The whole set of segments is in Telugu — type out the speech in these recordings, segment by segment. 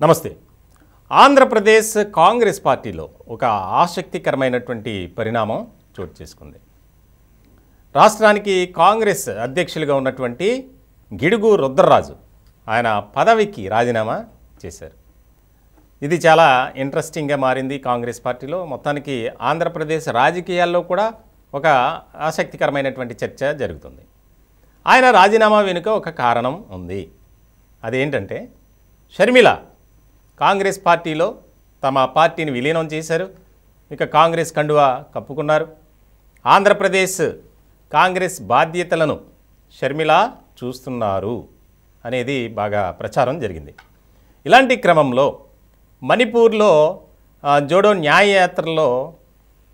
నమస్తే. ఆంధ్రప్రదేశ్ కాంగ్రెస్ పార్టీలో ఒక ఆసక్తికరమైనటువంటి పరిణామం చోటు చేసుకుంది. రాష్ట్రానికి కాంగ్రెస్ అధ్యక్షులుగా ఉన్నటువంటి గిడుగు రుద్రరాజు ఆయన పదవికి రాజీనామా చేశారు. ఇది చాలా ఇంట్రెస్టింగ్గా మారింది కాంగ్రెస్ పార్టీలో. మొత్తానికి ఆంధ్రప్రదేశ్ రాజకీయాల్లో కూడా ఒక ఆసక్తికరమైనటువంటి చర్చ జరుగుతుంది. ఆయన రాజీనామా వెనుక ఒక కారణం ఉంది. అదేంటంటే షర్మిల కాంగ్రెస్ పార్టీలో తమ పార్టీని విలీనం చేశారు. ఇక కాంగ్రెస్ కండువా కప్పుకున్నారు. ఆంధ్రప్రదేశ్ కాంగ్రెస్ బాధ్యతలను షర్మిల చూస్తున్నారు అనేది బాగా ప్రచారం జరిగింది. ఇలాంటి క్రమంలో మణిపూర్లో జోడో న్యాయయాత్రలో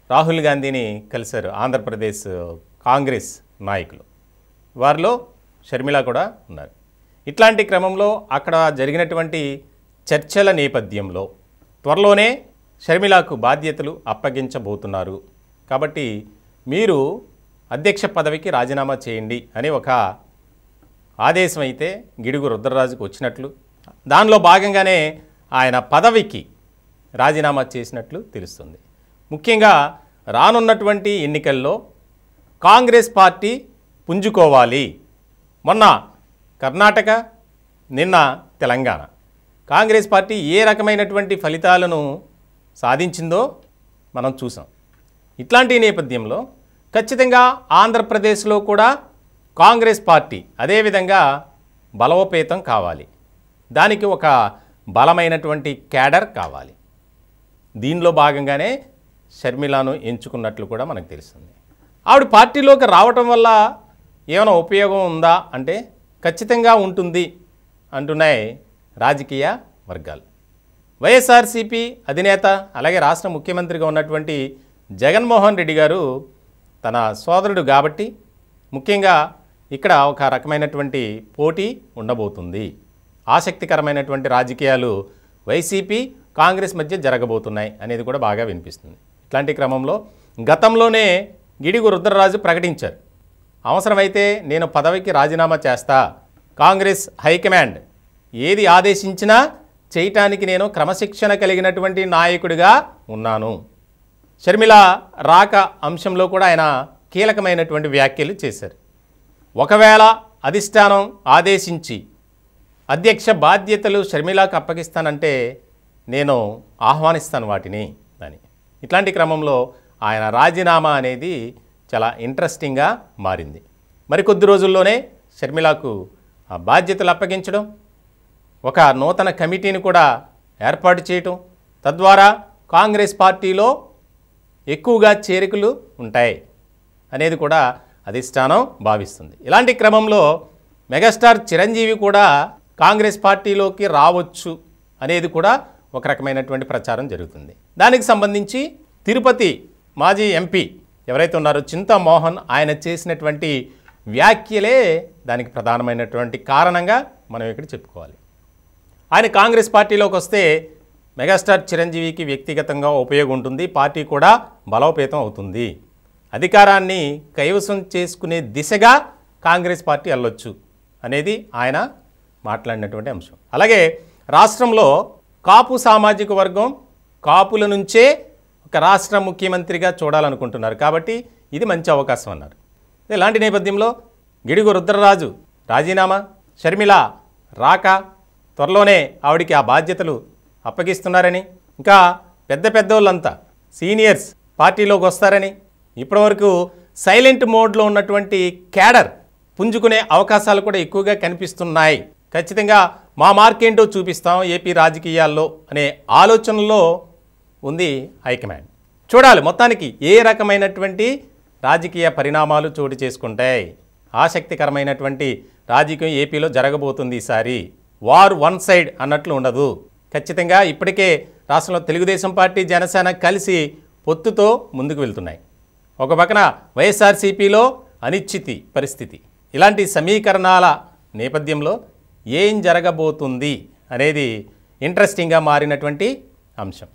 రాహుల్ గాంధీని కలిశారు ఆంధ్రప్రదేశ్ కాంగ్రెస్ నాయకులు. వారిలో షర్మిల కూడా ఉన్నారు. ఇట్లాంటి క్రమంలో అక్కడ జరిగినటువంటి చర్చల నేపథ్యంలో త్వరలోనే షర్మిలకు బాధ్యతలు అప్పగించబోతున్నారు. కాబట్టి మీరు అధ్యక్ష పదవికి రాజీనామా చేయండి అని ఒక ఆదేశం అయితే గిడుగు రుద్రరాజుకు వచ్చినట్లు, దానిలో భాగంగానే ఆయన పదవికి రాజీనామా చేసినట్లు తెలుస్తుంది. ముఖ్యంగా రానున్నటువంటి ఎన్నికల్లో కాంగ్రెస్ పార్టీ పుంజుకోవాలి. మొన్న కర్ణాటక, నిన్న తెలంగాణ కాంగ్రెస్ పార్టీ ఏ రకమైనటువంటి ఫలితాలను సాధించిందో మనం చూసాం. ఇట్లాంటి నేపథ్యంలో ఖచ్చితంగా ఆంధ్రప్రదేశ్లో కూడా కాంగ్రెస్ పార్టీ అదేవిధంగా బలోపేతం కావాలి. దానికి ఒక బలమైనటువంటి క్యాడర్ కావాలి. దీనిలో భాగంగానే షర్మిలను ఎంచుకున్నట్లు కూడా మనకు తెలుస్తుంది. ఆవిడ పార్టీలోకి రావటం వల్ల ఏమైనా ఉపయోగం ఉందా అంటే ఖచ్చితంగా ఉంటుంది అంటున్నాయి రాజకీయ వర్గాలు. వైఎస్ఆర్సీపీ అధినేత అలాగే రాష్ట్ర ముఖ్యమంత్రిగా ఉన్నటువంటి జగన్మోహన్ రెడ్డి గారు తన సోదరుడు కాబట్టి ముఖ్యంగా ఇక్కడ ఒక రకమైనటువంటి పోటీ ఉండబోతుంది. ఆసక్తికరమైనటువంటి రాజకీయాలు వైసీపీ కాంగ్రెస్ మధ్య జరగబోతున్నాయి అనేది కూడా బాగా వినిపిస్తుంది. ఇట్లాంటి క్రమంలో గతంలోనే గిడుగు రుద్రరాజు ప్రకటించారు, అవసరమైతే నేను పదవికి రాజీనామా చేస్తా, కాంగ్రెస్ హైకమాండ్ ఏది ఆదేశించినా చేయటానికి నేను క్రమశిక్షణ కలిగినటువంటి నాయకుడిగా ఉన్నాను. షర్మిల రాక అంశంలో కూడా ఆయన కీలకమైనటువంటి వ్యాఖ్యలు చేశారు. ఒకవేళ అధిష్టానం ఆదేశించి అధ్యక్ష బాధ్యతలు షర్మిలకు అప్పగిస్తానంటే నేను ఆహ్వానిస్తాను వాటిని అని. ఇట్లాంటి క్రమంలో ఆయన రాజీనామా అనేది చాలా ఇంట్రెస్టింగ్గా మారింది. మరికొద్ది రోజుల్లోనే షర్మిలకు ఆ బాధ్యతలు అప్పగించడం, ఒక నూతన కమిటీని కూడా ఏర్పాటు చేయటం, తద్వారా కాంగ్రెస్ పార్టీలో ఎక్కువగా చేరికలు ఉంటాయి అనేది కూడా అధిష్టానం భావిస్తుంది. ఇలాంటి క్రమంలో మెగాస్టార్ చిరంజీవి కూడా కాంగ్రెస్ పార్టీలోకి రావచ్చు అనేది కూడా ఒక రకమైనటువంటి ప్రచారం జరుగుతుంది. దానికి సంబంధించి తిరుపతి మాజీ ఎంపీ ఎవరైతే ఉన్నారో చింతామోహన్ ఆయన చేసినటువంటి వ్యాఖ్యలే దానికి ప్రధానమైనటువంటి కారణంగా మనం ఇక్కడ చెప్పుకోవాలి. ఆయన కాంగ్రెస్ పార్టీలోకి వస్తే మెగాస్టార్ చిరంజీవికి వ్యక్తిగతంగా ఉపయోగం ఉంటుంది, పార్టీ కూడా బలోపేతం అవుతుంది, అధికారాన్ని కైవసం చేసుకునే దిశగా కాంగ్రెస్ పార్టీ వెళ్ళొచ్చు అనేది ఆయన మాట్లాడినటువంటి అంశం. అలాగే రాష్ట్రంలో కాపు సామాజిక వర్గం కాపుల నుంచే ఒక రాష్ట్ర ముఖ్యమంత్రిగా చూడాలనుకుంటున్నారు, కాబట్టి ఇది మంచి అవకాశం అన్నారు. ఇలాంటి నేపథ్యంలో గిడుగు రుద్రరాజు రాజీనామా, షర్మిల రాక, త్వరలోనే ఆవిడికి ఆ బాధ్యతలు అప్పగిస్తున్నారని, ఇంకా పెద్ద పెద్దోళ్ళంతా సీనియర్స్ పార్టీలోకి వస్తారని, ఇప్పటివరకు సైలెంట్ మోడ్లో ఉన్నటువంటి క్యాడర్ పుంజుకునే అవకాశాలు కూడా ఎక్కువగా కనిపిస్తున్నాయి. ఖచ్చితంగా మా మార్కేంటో చూపిస్తాం ఏపీ రాజకీయాల్లో అనే ఆలోచనలో ఉంది హైకమాండ్. చూడాలి మొత్తానికి ఏ రకమైనటువంటి రాజకీయ పరిణామాలు చోటు చేసుకుంటాయి. ఆసక్తికరమైనటువంటి రాజకీయం ఏపీలో జరగబోతుంది. ఈసారి వార్ వన్ సైడ్ అన్నట్లు ఉండదు. ఖచ్చితంగా ఇప్పటికే రాష్ట్రంలో తెలుగుదేశం పార్టీ, జనసేన కలిసి పొత్తుతో ముందుకు వెళ్తున్నాయి. ఒక పక్కన వైఎస్ఆర్సీపీలో అనిశ్చితి పరిస్థితి. ఇలాంటి సమీకరణాల నేపథ్యంలో ఏం జరగబోతుంది అనేది ఇంట్రెస్టింగ్గా మారినటువంటి అంశం.